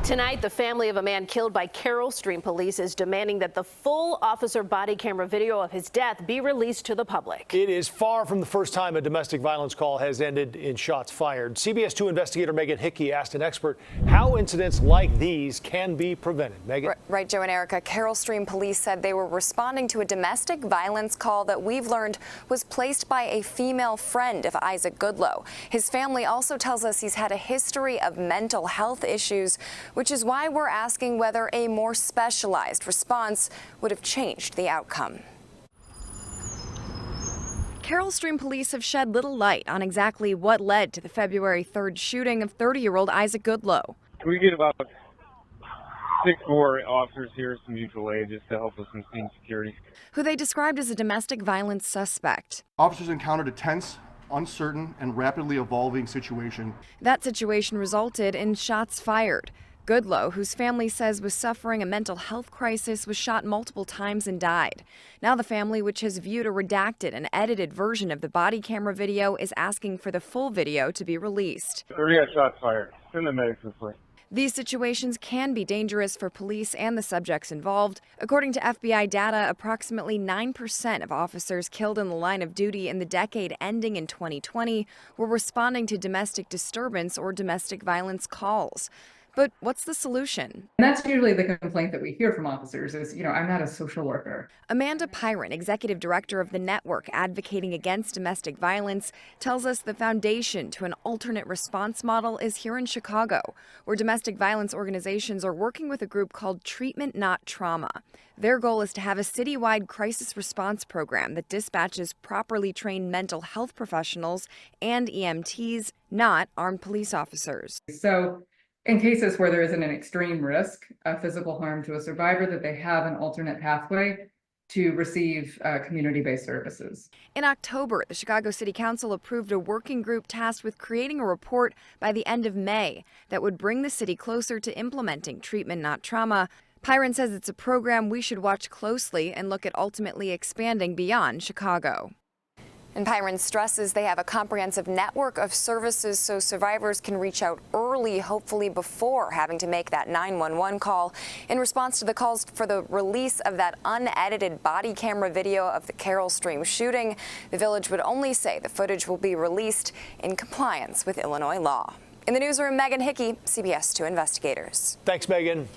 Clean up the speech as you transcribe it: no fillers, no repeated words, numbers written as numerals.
Tonight, the family of a man killed by Carroll Stream police is demanding that the full officer body camera video of his death be released to the public. It is far from the first time a domestic violence call has ended in shots fired. CBS 2 investigator Megan Hickey asked an expert how incidents like these can be prevented. Megan? Right, Joe and Erica. Carroll Stream police said they were responding to a domestic violence call that we've learned was placed by a female friend of Isaac Goodloe. His family also tells us he's had a history of mental health issues, which is why we're asking whether a more specialized response would have changed the outcome. Carroll Stream police have shed little light on exactly what led to the February 3rd shooting of 30-year-old Isaac Goodloe. We get about 6 more officers here, some mutual aid, just to help us in scene security. Who they described as a domestic violence suspect. Officers encountered a tense, uncertain, and rapidly evolving situation. That situation resulted in shots fired. Goodloe, whose family says was suffering a mental health crisis, was shot multiple times and died. Now the family, which has viewed a redacted and edited version of the body camera video, is asking for the full video to be released. 30 shots fired. Send the medics this way. These situations can be dangerous for police and the subjects involved. According to FBI data, approximately 9% of officers killed in the line of duty in the decade ending in 2020 were responding to domestic disturbance or domestic violence calls. But what's the solution? And that's usually the complaint that we hear from officers is, I'm not a social worker. Amanda Pyron, executive director of the network advocating against domestic violence, tells us the foundation to an alternate response model is here in Chicago, where domestic violence organizations are working with a group called Treatment Not Trauma. Their goal is to have a citywide crisis response program that dispatches properly trained mental health professionals and EMTs, not armed police officers. So in cases where there isn't an extreme risk of physical harm to a survivor, that they have an alternate pathway to receive community-based services. In October, the Chicago City Council approved a working group tasked with creating a report by the end of May that would bring the city closer to implementing Treatment Not Trauma. Pyron says it's a program we should watch closely and look at ultimately expanding beyond Chicago. And Pyron stresses they have a comprehensive network of services so survivors can reach out early, hopefully before having to make that 911 call. In response to the calls for the release of that unedited body camera video of the Carroll Stream shooting, the village would only say the footage will be released in compliance with Illinois law. In the newsroom, Megan Hickey, CBS 2 Investigators. Thanks, Megan.